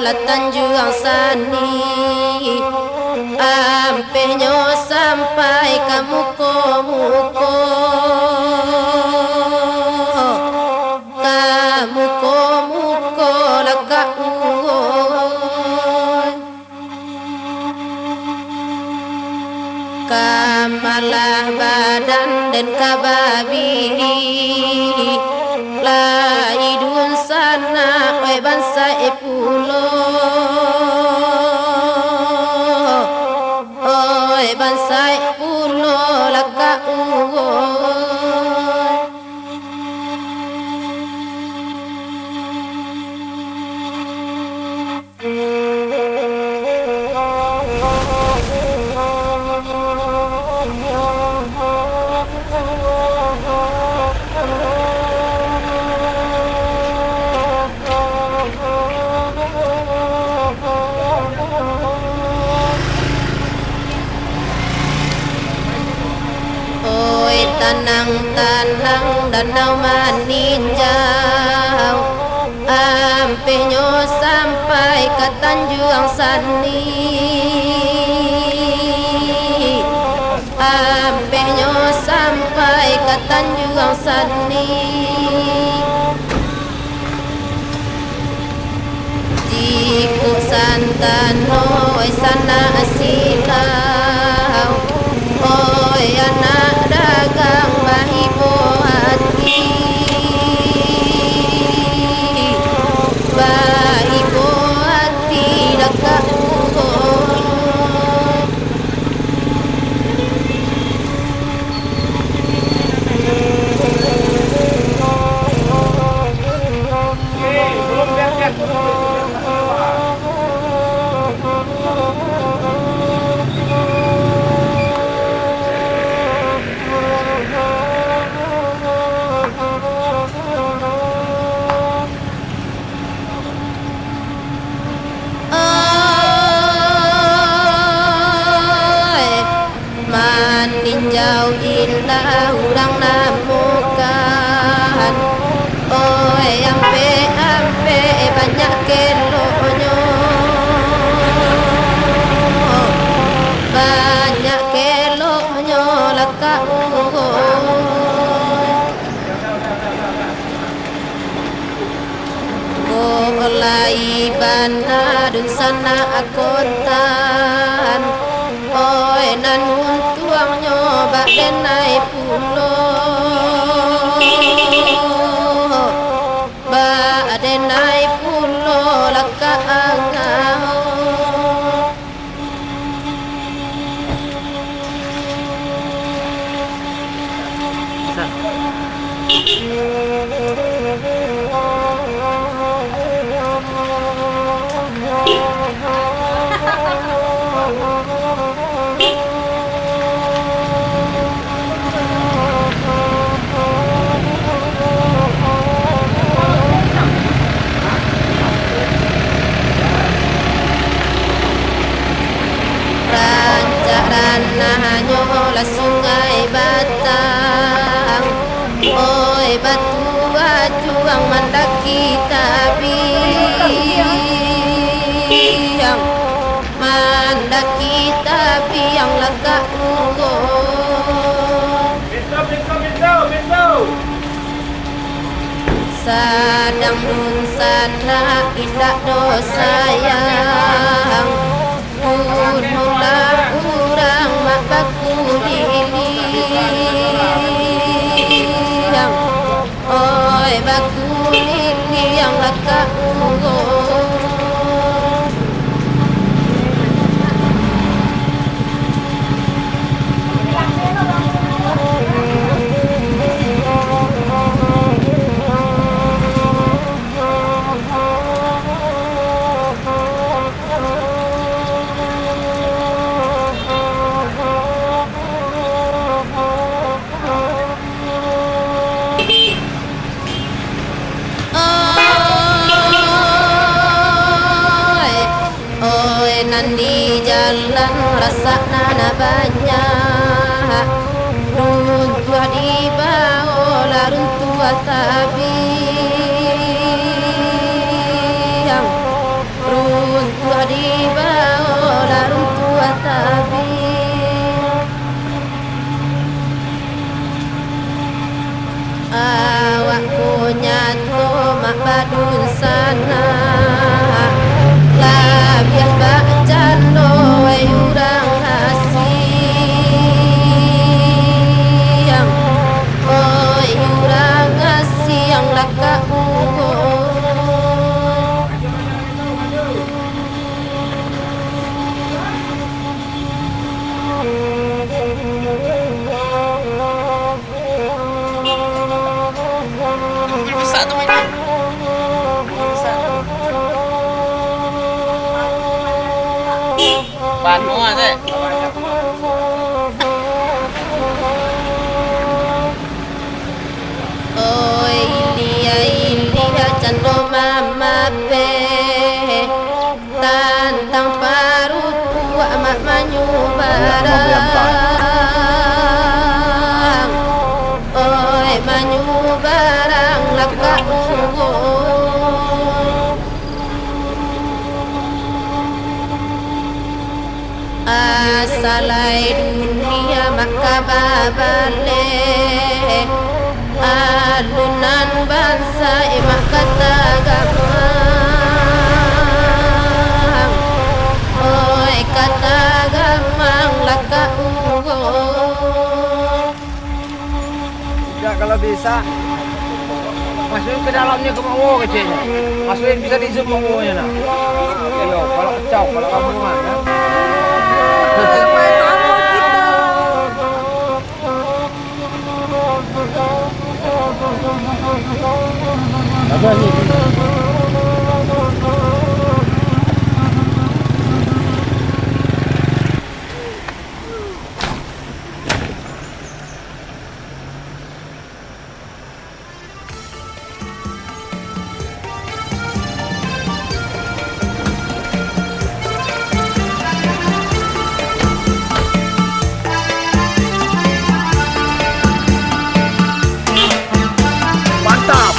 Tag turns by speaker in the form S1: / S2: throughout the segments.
S1: la Tanjung Sani, ampenyo sampai ke muko-muko, muko-muko laka uoy, kamalah badan dan kababiri, la idun sana oi bangsa pulo, oi bangsa pulo laka uoy. Tanang-tanang danau meninjau, ampenyo sampai ke Tanjung Sani, ampenyo sampai ke Tanjung Sani. Jiku santano sana silau, oi anak dagang bahibo hati, bahibo hati dekat ugoy. Meninjau indah urang namukan, oi ampe banyak kelonyo, banyak kelonyo laka ugoy. Kolai bana dun sana akontan, oi nanun tuang nyoba denai pulo, ba denai pulo laka angau. Rancangannya la sungai Batang, oi batu acuang mendaki tabiang, mendaki tabiang laka ugoy. Sadang nun sana indah dosayang, kunulah urang mak baku liliang, oi baku liliang laka ugoy. Nan di jalan rasa nana banyak, runtuh di bawah runtuh tabiang, aku nyato mak badun sana labiah bak jano urang asiang oi urang asiang laka ugo
S2: Bisa tu mainan. Ban mua thế.
S1: oi ilia chando mama pe tantang parut tua mak manyu barang oi manyu barang laka ungo asalai dunia maka babale alunan bangsa emak kata gamang oi kata gamang laka ungo
S3: Ya kalau bisa masukin ke dalamnya ke mau kecilnya. Masukin bisa di zoom maunya nak. Oke yo, kalau kecau, kalau kamu mana? Apa ni? Mantap.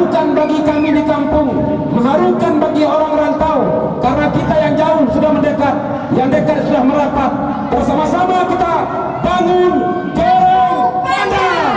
S2: mengharukan bagi kami di kampung, mengharukan bagi orang rantau, karena kita yang jauh sudah mendekat, yang dekat sudah merapat. Bersama-sama kita bangun Jorong Pandan.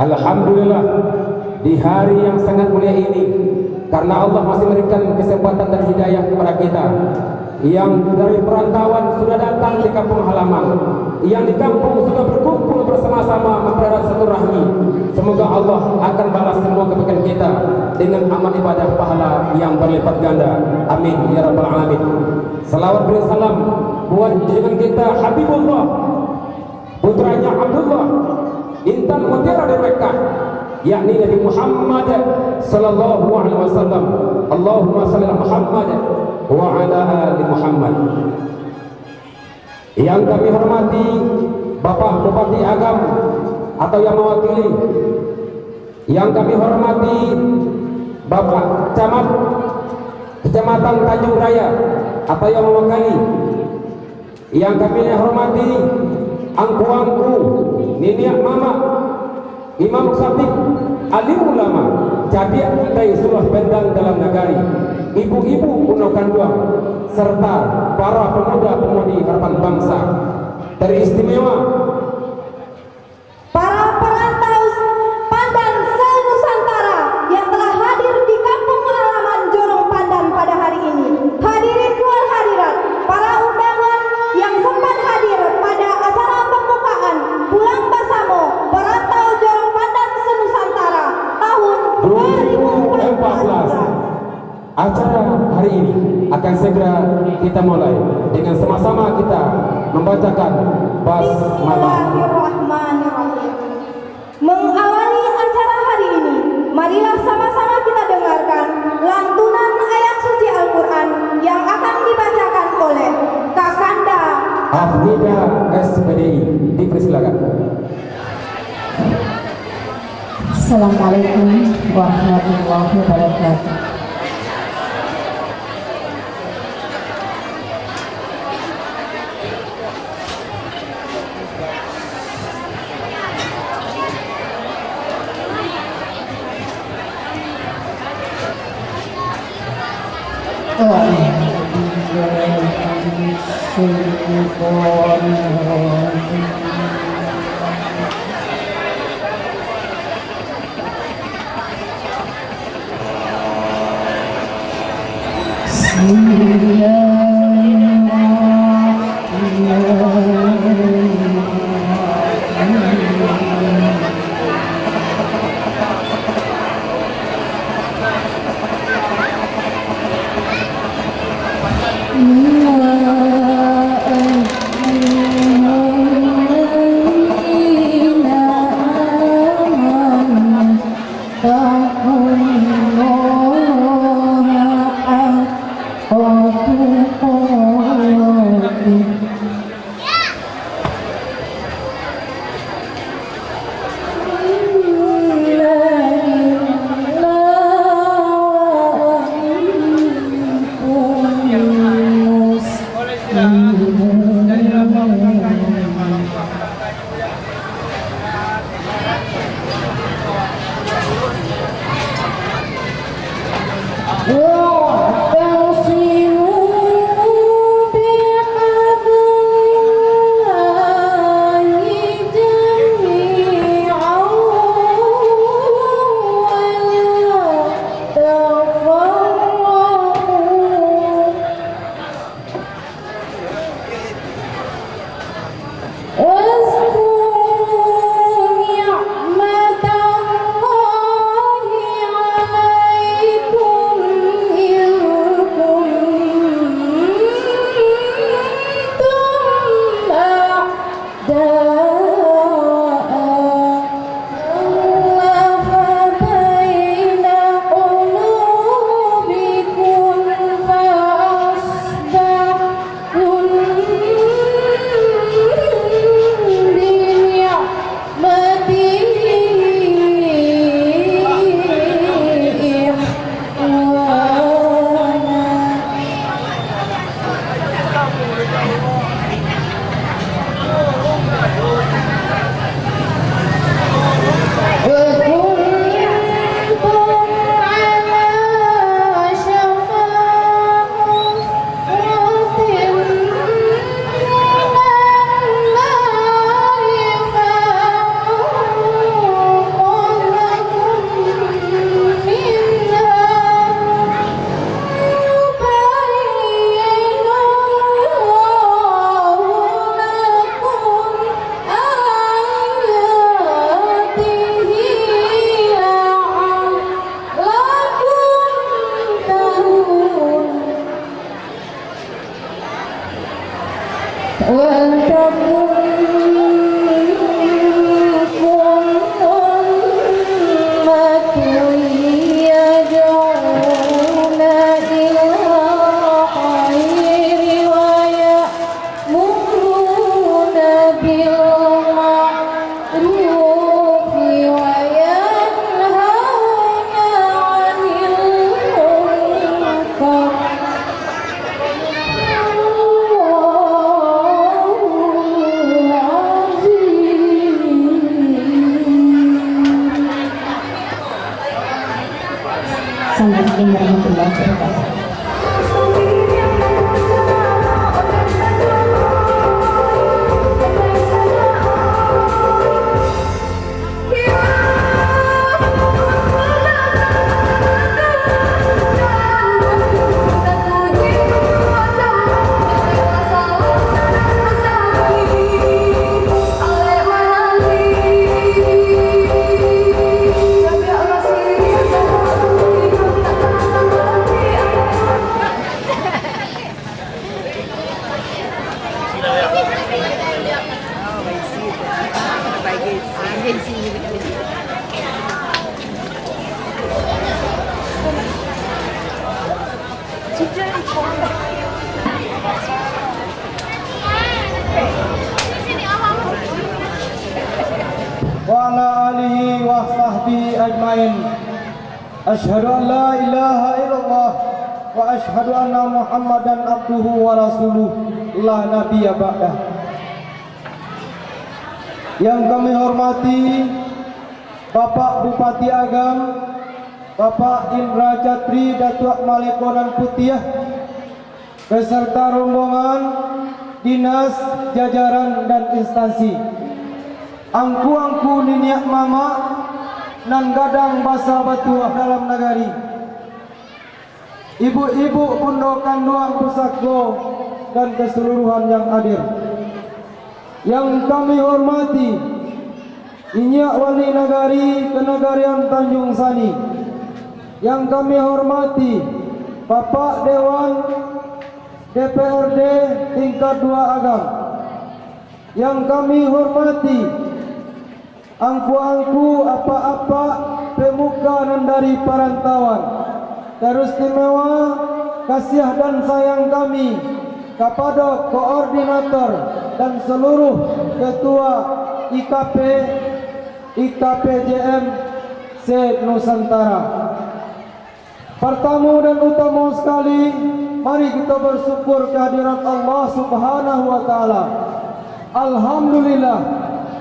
S2: Alhamdulillah di hari yang sangat mulia ini, karena Allah masih memberikan kesempatan dan hidayah kepada kita yang dari perantauan sudah datang di kampung halaman, yang di kampung sudah berkumpul bersama-sama mempererat silaturahmi. Semoga Allah akan balas semua kebaikan kita dengan amal ibadah pahala yang berlipat ganda. Amin ya rabbal alamin. Salawat dan salam buat junjungan kita Habibullah, putranya Abdullah, intan mutiara dari Mekah, yakni Nabi Muhammad sallallahu alaihi wasallam. Allahumma shalli ala Muhammad wa ala ali Muhammad. Yang kami hormati Bapak Bupati Agam atau yang mewakili, yang kami hormati Bapak Camat Kecamatan Tanjung Raya atau yang mewakili, yang kami hormati angku-angku, niniak mama, imam khatib, alim ulama, cabiak dari surah bendang dalam negari, ibu-ibu kuno kanduang, serta para pemuda-pemudi harapan bangsa. Teristimewa
S4: para perantau Pandan se-Nusantara yang telah hadir di kampung halaman Jorong Pandan pada hari ini. Hadirin wal hadirat, para undangan yang sempat hadir pada
S2: hari ini akan segera kita mulai dengan sama-sama kita membacakan basmalah.
S4: Bismillahirrahmanirrahim. Mengawali acara hari ini, marilah sama-sama kita dengarkan lantunan ayat suci Al-Quran yang akan dibacakan oleh Kakanda
S2: Afnida SPDI. Dipersilakan.
S5: Assalamualaikum warahmatullahi wabarakatuh. Assalamualaikum warahmatullahi wabarakatuh.
S6: wa ala alihi wa sahbihi ajmain. Asyhadu an la ilaha illallah wa asyhadu anna Muhammadan abduhu wa rasuluh la nabiyya ba'dah. Yang kami hormati Bapak Bupati Agam, Bapak Indra Jatri Datuk Malekonan Putiah beserta rombongan dinas, jajaran dan instansi. Angku-angku niniak mama nan gadang basa batuah dalam nagari. Ibu-ibu pundokan duang pusako dan keseluruhan yang hadir. Yang kami hormati Inyak Wali Nagari Kenagarian Tanjung Sani. Yang kami hormati Bapak Dewan DPRD tingkat 2 Agam. Yang kami hormati angku-angku apa-apa pemuka dan dari perantauan. Teristimewa kasih dan sayang kami kepada koordinator dan seluruh ketua IKPJM se-Nusantara. Pertama dan utama sekali, mari kita bersyukur kehadiran Allah Subhanahu wa taala. Alhamdulillah,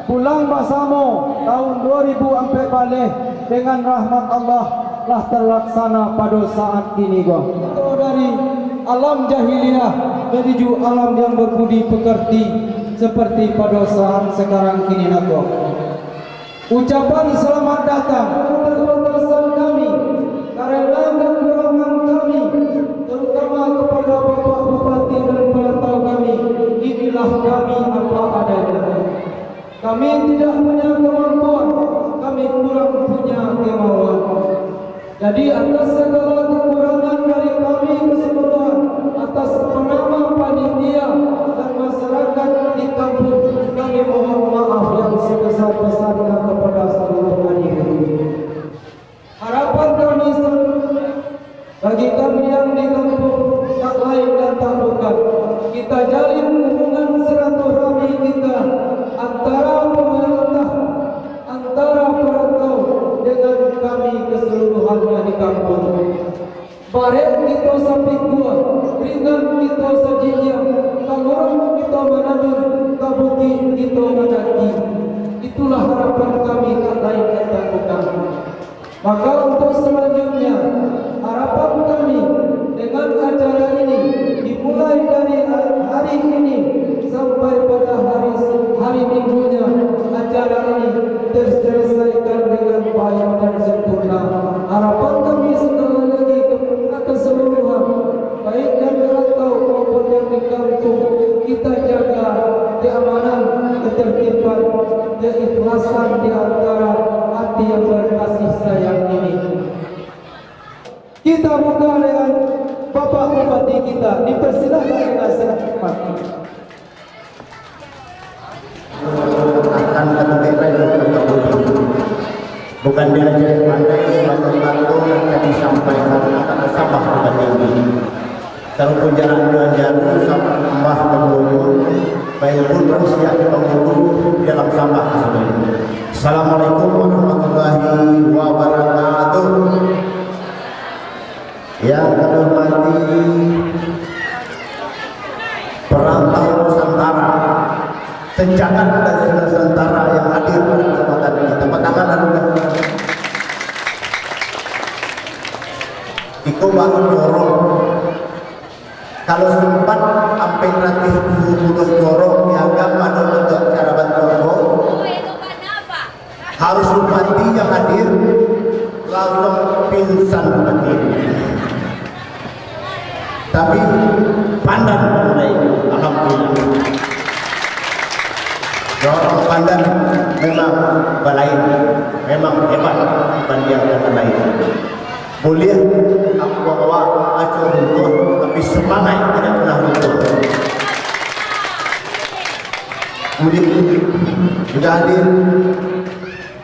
S6: pulang bersama tahun 2004 balik dengan rahmat Allah telah terlaksana pada saat ini. Kita dari alam jahiliyah menuju alam yang berbudi pekerti seperti pada saat sekarang ini. Ucapan selamat datang kepada kami karena kekurangan kami, terutama kepada Bapak Bupati dan perantau kami. Inilah kami apa adanya. Kami tidak punya kemampuan, kami kurang punya kemauan. Jadi atas segala kekurangan dari kami keseluruhan, atas nama panitia dan masyarakat di kampung, kami mohon maaf yang sebesar-besarnya kepada seluruh hadirin. Harapan kami bagi kami yang di kampung tak lain dan tak bukan kita jalin hubungan silaturahmi kita antara pemerintah, antara perantau dengan kami keseluruhannya di kampung. Barek kita sampai kuat, ringan kita sajinya, kalurang kita menadun, kabuki kita menaki. Itulah harapan kami tak lain dan tak bukan. Maka untuk selanjutnya, harapan kami dengan acara ini dimulai dari hari ini sampai pada hari minggunya, acara ini terselesaikan dengan baik dan sempurna. Harapan kami sekali lagi kepada keseluruhan, baik yang merantau maupun yang di kampung, kita jaga keamanan, ketertiban, keikhlasan di antara hati yang berkasih sayang ini. Kita buka dengan Bapak Bupati kita, dipersilahkan dengan senang hati.
S7: Akan bukan diajak pandai satu-satu yang disampaikan akan sabah tinggi terus jalan jalan sabah berwujud baik pun siap penghulu dalam sabah sebenarnya. Assalamualaikum warahmatullahi wabarakatuh. Yang kami hormati perantau Nusantara, Tenjakan dan Nusantara yang hadir pada kesempatan ini. Tepuk tangan anda. Itu baru jorok. Kalau sempat sampai nanti 20 jorok dianggap pada untuk cara bantu harus bupati yang hadir langsung pingsan berdiri. Tapi pandan mulai, alhamdulillah. Jorok pandan memang balain, memang hebat dibanding dengan lain. Boleh aku bawa acur runtuh, tapi semangat tidak pernah runtuh. Kemudian sudah hadir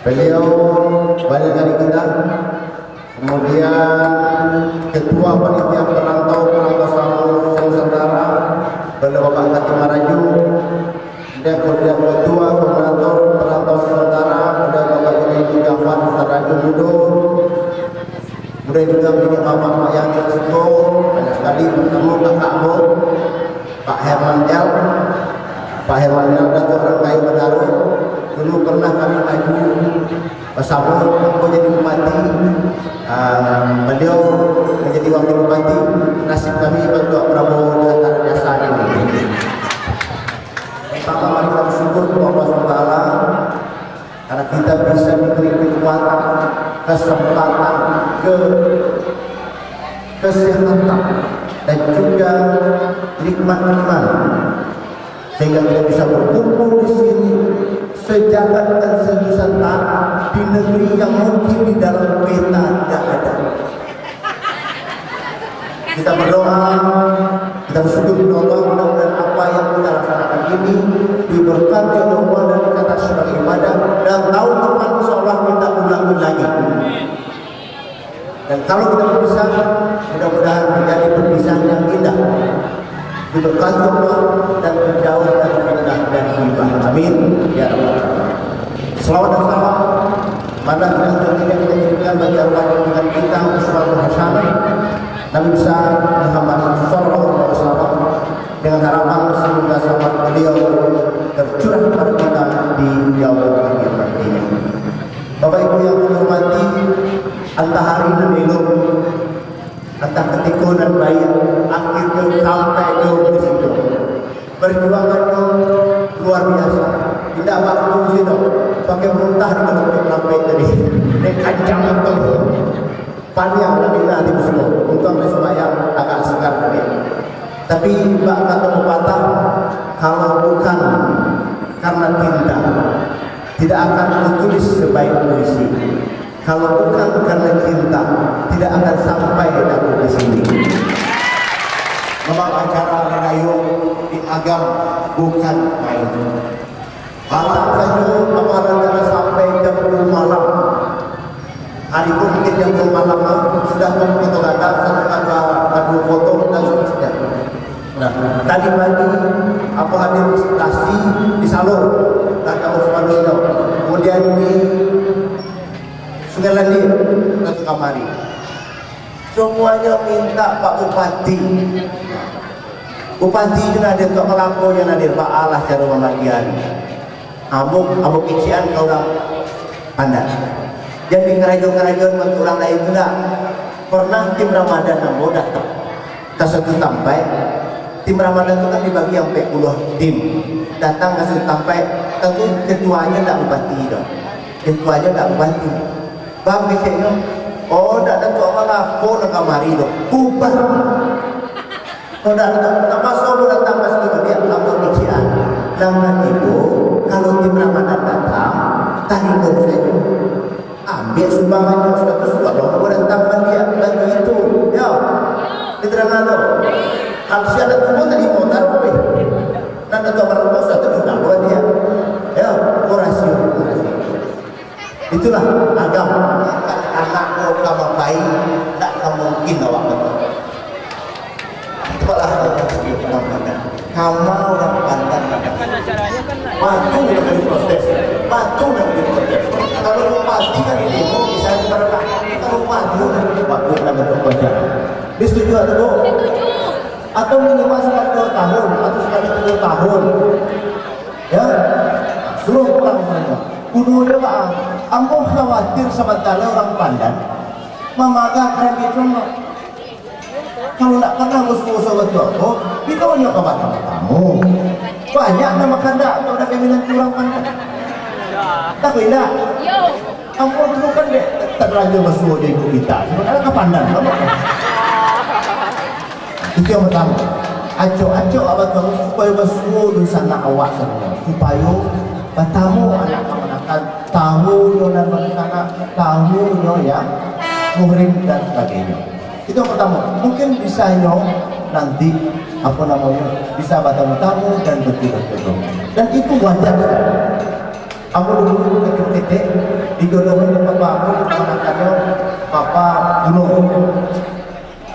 S7: Beliau banyak dari kita, kemudian Ketua Panitia Perantau Selama Nusantara, beliau Bapak Katim Maraju, dan kemudian Ketua Perantau Sementara, kemudian Bapak Yudi Gafar Saraju Mudo, kemudian juga Bapak Pak Yanti Ciko, banyak sekali bertemu Kakak Bo, Pak Herman Del, Datuk Rangkai Badaru. Dulu pernah kami maju bersama menjadi bupati, beliau menjadi wakil bupati. Nasib kami bantu Prabowo di antara jasa ini. Pertama mari kita bersyukur kepada Allah SWT karena kita bisa diberi kekuatan, kesempatan, kesehatan dan juga nikmat iman sehingga kita bisa berkumpul di sini sejagat dan senusantara di negeri yang mungkin di dalam peta tidak ada. Kita berdoa, kita bersyukur kepada Allah, mudah-mudahan apa yang kita laksanakan ini diberkati oleh Allah dan dikatakan sebagai ibadah, dan tahun depan insyaallah kita ulangi lagi. Dan kalau kita berpisah, mudah-mudahan menjadi perpisahan yang indah, diberkati Allah dan menjauh dari fitnah dan ghibah. Amin ya rabbal alamin. Selawat dan salam pada yang tertinggi kita berikan bagi Allah dengan kita uswatun hasanah Nabi besar Muhammad sallallahu alaihi wasallam, dengan harapan semoga sahabat beliau tercurah kepada kita di yaumul akhir nantinya. Bapak Ibu yang menghormati, antah hari dan elok, antah ketika dan baik, akhirnya sampai di situ. Perjuangannya luar biasa. Tidak waktu situ, pakai muntah di dalam sampai tadi. Ini kancang itu. Panjang lagi nanti semua. Untuk supaya agak segar tadi. Tapi Mbak kata pepatah, kalau bukan karena cinta, tidak akan ditulis sebaik puisi. Kalau bukan karena cinta, tidak akan sampai aku di sini. Memang acara Rahayu di Agam bukan main. Malam saja apabila sampai jam 10 malam. Hari itu mungkin jam 10 malam sudah kita ada foto dan sudah. Nah, tadi pagi apa hadir stasi di Salur, kata Usman Dino. Kemudian di Sungai Landir, ke Kamari. Semuanya minta Pak Bupati. Bupati juga ada untuk melampau yang hadir Pak Allah cara pembagian. Amuk kician kau orang pandai. Jadi kerajaan-kerajaan untuk orang lain juga. Pernah tim Ramadan ambo datang. Ke satu sampai tim Ramadan itu kan dibagi sampai 10 tim. Datang ke satu sampai, tentu ketuanya tak bupati dong. Ketuanya tak bupati. Bang kecilnya, oh tak ada tuh malah kau nak kamari dong. Bubar. Kau tak masuk datang pasti dia ambil kecilan. Dengan itu kalau tim Ramadan datang, tarik saja. Ambil sumbangannya sudah kesuat dong. Kau datang dia lagi itu, ya. Diterangkan dong. Kalau si ada tubuh tadi mau taruh, dan ada orang tua sudah terjual buat dia, ya. Orasi. Itulah agama. Anakmu kamu baik, tak mungkin awak betul. Itulah kamu orang pandang. Batu yang diproses, batu yang diproses. Kalau pasti kan ini bisa diperlukan. Kalau batu yang diproses. Disetuju atau atau minimal sekali 2 tahun atau sekali 3 tahun, ya suruh pulang saja. Kudunya Pak, ambo khawatir sementara orang Pandan memakai krem itu kalau nak kenal musuh-musuh betul, kita punya kawan kamu banyak nama kanda kalau ada keinginan orang Pandan. Tak beda. Ambo dulu kan deh terlanjur musuh di kita, sebenarnya ke Pandan. Itu yang pertama. Acok-acok abad kamu supaya bersuruh di sana awak semua. Supaya bertamu anak kemenakan, tahu yang dan sana, tahu yang muhrim dan sebagainya. Itu yang pertama. Mungkin bisa nanti apa namanya bisa bertamu dan betul-betul. Dan itu wajar. Kamu dulu kecil-kecil digodohin tempat bamu mengatakannya Papa Gunung.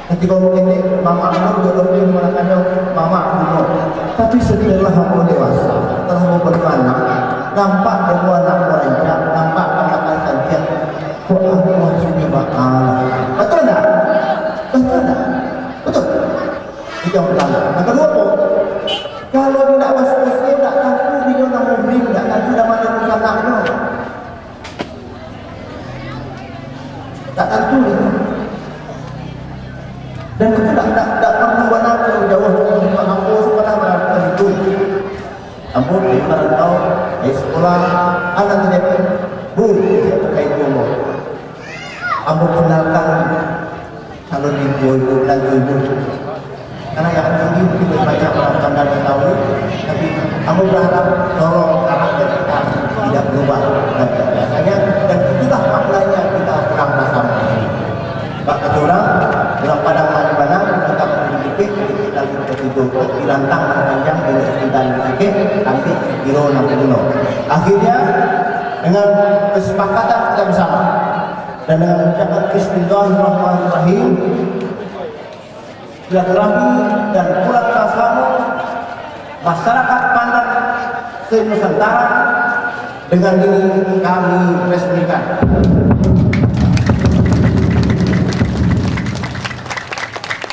S7: Ketika kamu kecil, Mama kamu digodohin mengatakannya Mama Gunung. Tapi setelah kamu dewasa, setelah kamu beranak, nampak bahwa anak merancang, nampak anak cantik. Kok aku masih bakal? Betul tak? Betul tak? Betul. Itu yang pertama. Yang kedua apa? Kalau dia tak masuk usia, tak tentu dia nak memberi, tak tentu dah mana pun anaknya. Tak tentu dia. Dan itu tak perlu anak jauh dengan aku sekolah melakukan itu. Ampun, di merantau, di sekolah, anak terjadi, dia terkait umur. Ampun kenalkan kalau ibu dan ibu. Karena yang tinggi lebih banyak orang pandang yang tahu, tapi kamu berharap tolong karakter kita tidak berubah dan biasanya, dan itulah maknanya kita kurang bersama ini. Bak orang padang mana kita tak sedikit kita itu dilantang panjang dan sedikit nanti kilo 60. Akhirnya dengan kesepakatan kita bersama dan dengan ucapan Bismillahirrahmanirrahim, silaturahmi dan pulang bersama masyarakat Pandan se-Nusantara dengan ini kami resmikan.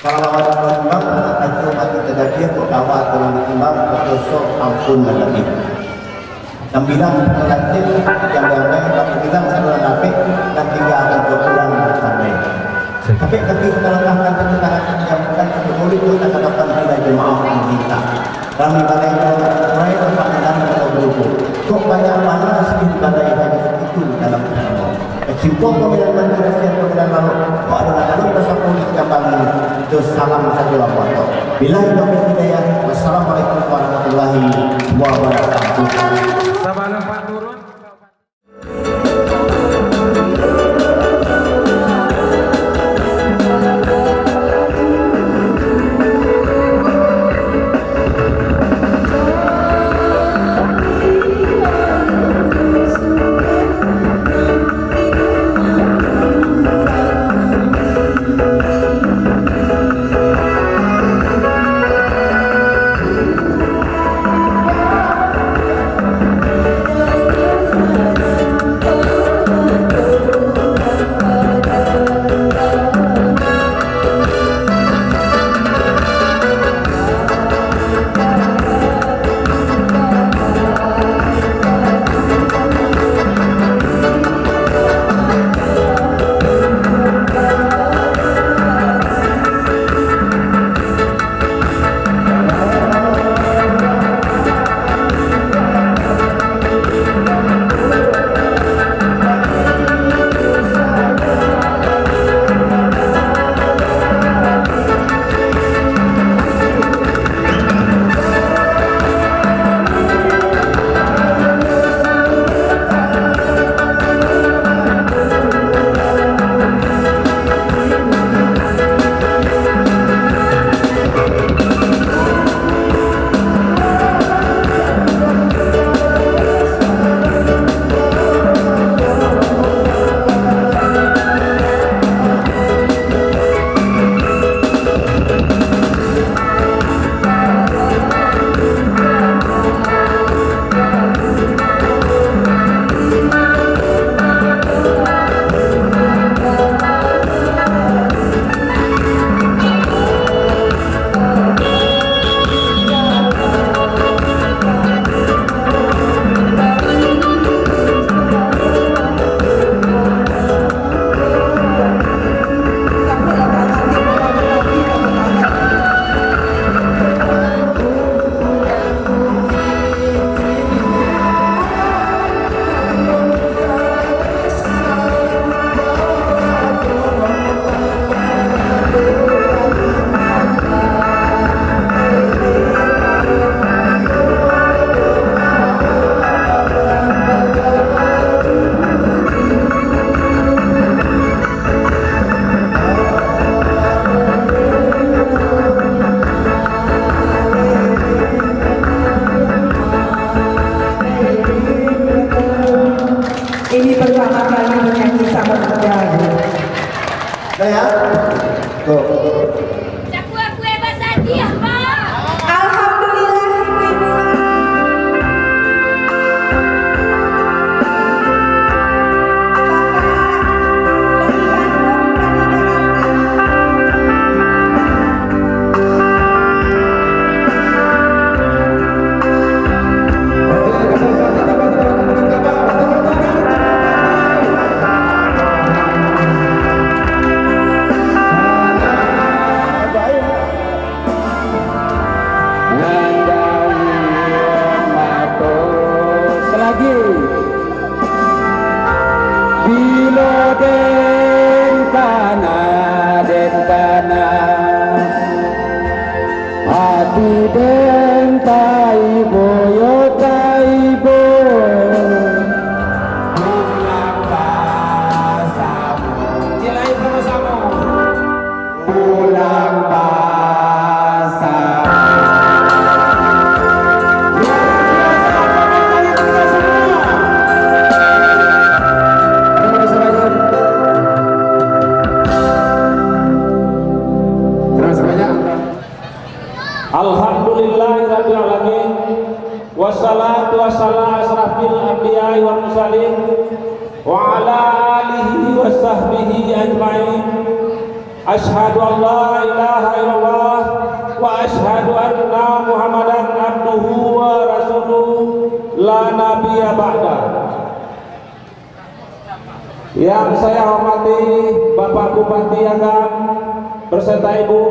S7: Kalau timbang anak mati terjadi perkawa atau ditimbang berdosa ampun dan lebih. Yang bilang lanjut yang damai, yang bilang saluran api dan tinggal akan berpulang sampai. Tapi ketika kita letakkan tentara yang bukan boleh kita katakan tidak jemaah kita. Kami balai mulai tempat dalam atau grup. Kok banyak mana sedih balai hanya itu dalam semua. Kesimpulan pemilihan Malaysia pemilihan lalu kok adalah alur bahasa politik yang bangun itu salam satu lapor. Bila itu hidayah. Wassalamualaikum warahmatullahi wabarakatuh.
S2: Sabana Pak turun. asrafil anbiya'i wal mursalin wa ala alihi wa sahbihi ajma'in. Asyhadu an la ilaha illallah wa asyhadu anna Muhammadan abduhu wa rasuluh la nabiyya ba'da. Yang saya hormati Bapak Bupati Agam beserta Ibu,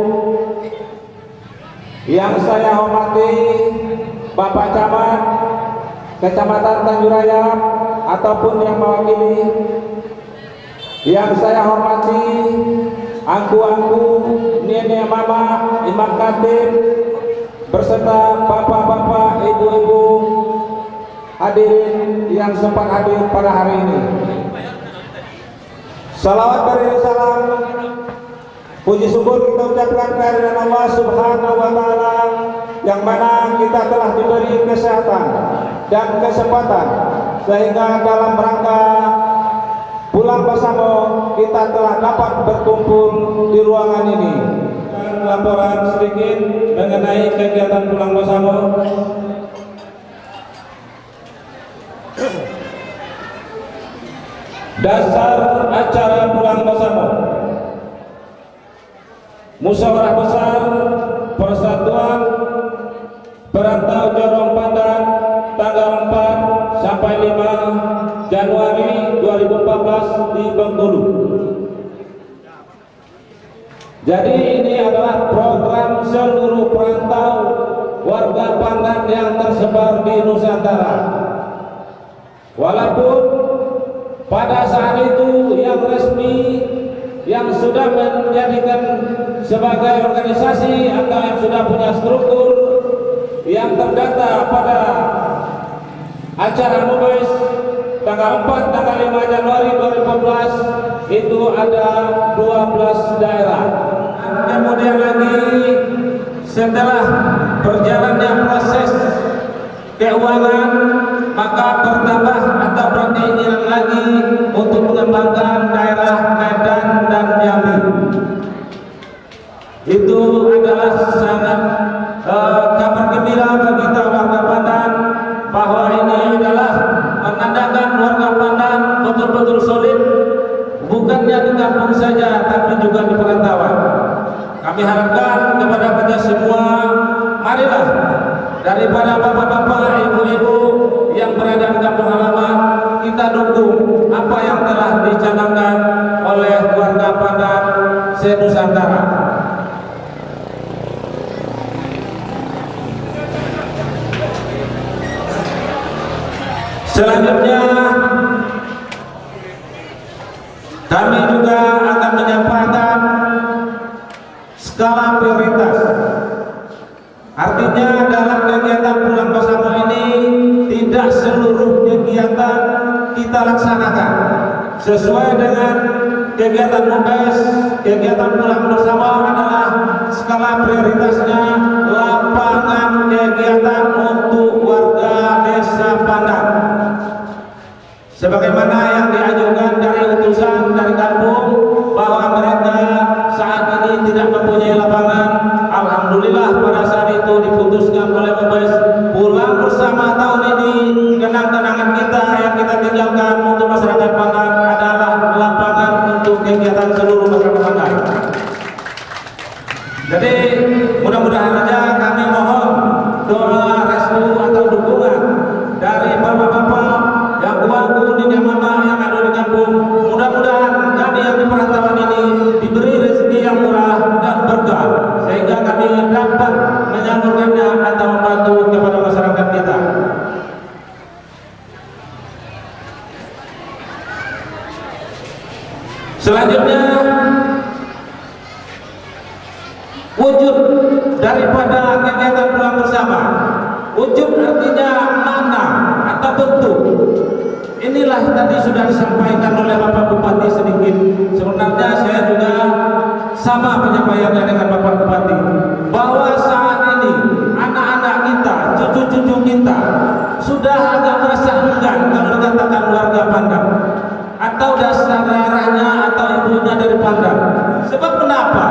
S2: yang saya hormati Bapak Camat Kecamatan Tanjuraya ataupun yang mewakili, yang saya hormati angku-angku, nenek mama, imam khatib berserta bapak-bapak, ibu-ibu hadirin yang sempat hadir pada hari ini. Salawat beriring salam, puji syukur kita ucapkan kehadiran Allah Subhanahu wa Ta'ala, yang mana kita telah diberi kesehatan dan kesempatan sehingga dalam rangka bulan bersama kita telah dapat berkumpul di ruangan ini. Dan laporan sedikit mengenai kegiatan pulang bersama. Dasar acara pulang bersama: musyawarah besar Persatuan Perantau Jorong Pandan tanggal 4 sampai 5 Januari 2014 di Bengkulu. Jadi ini adalah program seluruh perantau warga Pandan yang tersebar di Nusantara. Walaupun pada saat itu yang resmi, yang sudah menjadikan sebagai organisasi atau yang sudah punya struktur yang terdata pada acara MUBES tanggal 4 tanggal 5 Januari 2014 itu ada 12 daerah. Kemudian lagi setelah berjalannya proses keuangan, maka bertambah atau berkeinginan lagi untuk mengembangkan daerah Medan dan Jambi. Itu adalah sangat kabar gembira bagi kita warga Pandan, bahwa ini adalah menandakan warga Pandan betul-betul solid, bukannya di kampung saja tapi juga di perantauan. Kami harapkan kepada kita semua, marilah daripada bapak-bapak, ibu-ibu yang berada di kampung halaman, kita dukung apa yang telah dicanangkan oleh warga Pandan se-Nusantara. Selanjutnya kami juga akan menyampaikan skala prioritas. Artinya dalam kegiatan pulang bersama ini tidak seluruh kegiatan kita laksanakan sesuai dengan kegiatan MUBES. Kegiatan pulang bersama adalah skala prioritasnya lapangan kegiatan untuk warga desa Pandan, sebagaimana yang diajukan dari utusan dari kampung bahwa mereka saat ini tidak mempunyai lapangan. Alhamdulillah pada saat itu diputuskan oleh MUBES pulang bersama tahun ini, kenang-kenangan kita yang kita tinggalkan untuk masyarakat Pandan adalah lapangan untuk kegiatan seluruh masyarakat Pandan. Jadi mudah-mudahan saja kami mohon doa restu atau dukungan dari bapak-bapak yang kuangku nenek mama yang ada di kampung. Mudah-mudahan kami yang di perantauan ini diberi rezeki yang murah dan berkah, sehingga kami dapat menyalurkannya atau membantu kepada masyarakat kita. Selanjutnya, wujud daripada kegiatan pulang bersama. Wujud artinya makna atau bentuk. Inilah tadi sudah disampaikan oleh Bapak Bupati sedikit. Sebenarnya saya juga sama penyampaiannya dengan Bapak Bupati, bahwa saat ini anak-anak kita, cucu-cucu kita sudah agak merasa enggan kalau dikatakan warga Pandan atau dasar darahnya atau ibunya dari Pandan. Sebab kenapa?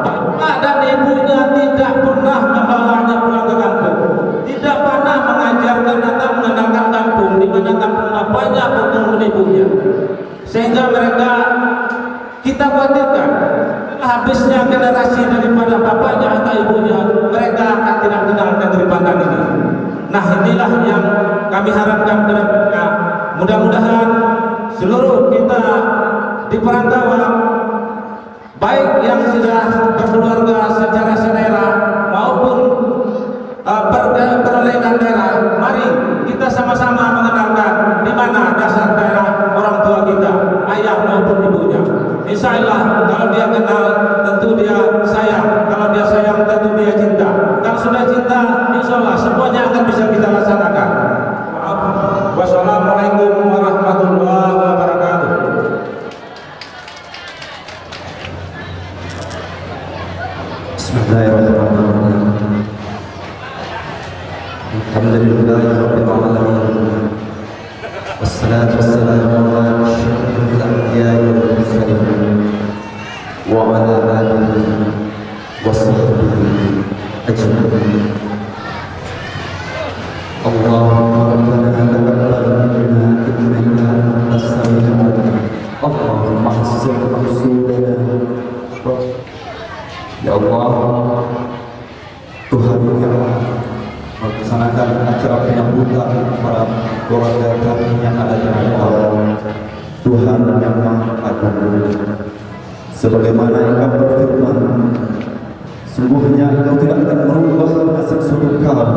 S2: Bapak dan ibunya tidak pernah membawanya pulang ke kampung, tidak pernah mengajarkan atau mengenalkan kampung di mana kampung bapaknya maupun ibunya, sehingga mereka kita khawatirkan habisnya generasi daripada bapaknya atau ibunya, mereka akan tidak kenal negeri Pandan ini. Nah, inilah yang kami harapkan ke depannya. Mudah-mudahan seluruh kita di perantauan, baik yang sudah berkeluarga secara selera maupun perolehan daerah, mari kita sama-sama mengenalkan di mana dasar daerah orang tua kita, ayah maupun ibunya. Insya Allah kalau dia kenal tentu dia sayang, kalau dia sayang tentu dia cinta. Kalau sudah cinta, insya Allah semuanya akan bisa kita laksanakan. Wassalamualaikum warahmatullahi wabarakatuh.
S6: Bismillahirrahmanirrahim. Alhamdulillahirabbil alamin. Wassalatu wassalamu ala asyrafil anbiya'i wal mursalin wa ala alihi wa sahbihi ajma'in. Allahumma rabbana taqabbal minna innaka antas samiul alim. Allahumma ahsin maqsudana. Ya Allah, Tuhan yang melaksanakan acara penyambutan para keluarga kami yang ada di Allah, Tuhan yang Maha Agung, sebagaimana Engkau berfirman, sungguhnya Engkau tidak akan merubah nasib suatu kaum,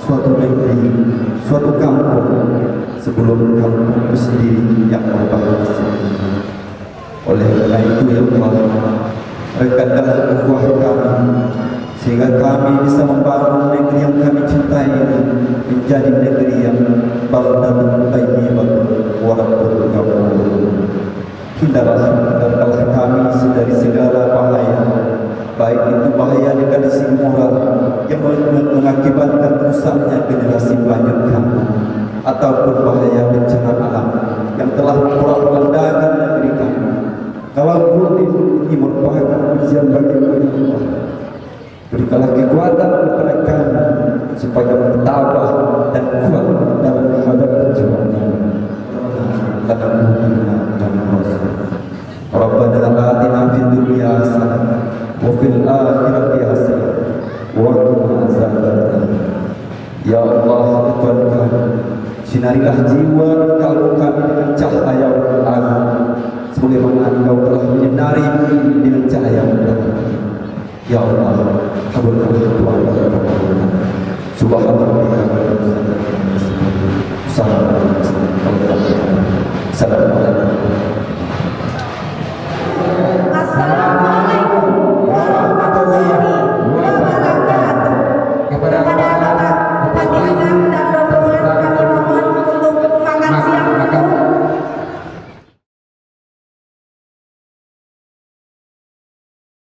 S6: suatu negeri, suatu kampung sebelum kampung itu sendiri yang merubah nasibnya. Oleh karena itu ya Allah, rekatkanlah ukhuwah kami sehingga kami bisa membangun negeri yang kami cintai ini menjadi negeri yang baldatun thayyibatun wa rabbun ghafur. Hindarkanlah kami dari segala bahaya, baik itu bahaya dari segi moral yang mengakibatkan rusaknya generasi banyak kami, ataupun bahaya bencana alam yang telah memporak-porandakan negeri kami. Kalaupun ini merupakan ujian bagi Allah, berikanlah kekuatan kepada kami supaya bertabah dan kuat dalam menghadapi perjuangan. Rabbana atina fid dunya hasanah wa fil akhirati hasanah wa qina azabannar. Ya Allah, Tuhan kami, sinarilah jiwa kalbu kami dengan cahaya Al-Quran, sebagaimana Engkau telah menyinari dengan cahaya Al-Quran. Ya Allah, kabulkanlah doa kami. Subhanallah. Assalamualaikum warahmatullahi wabarakatuh.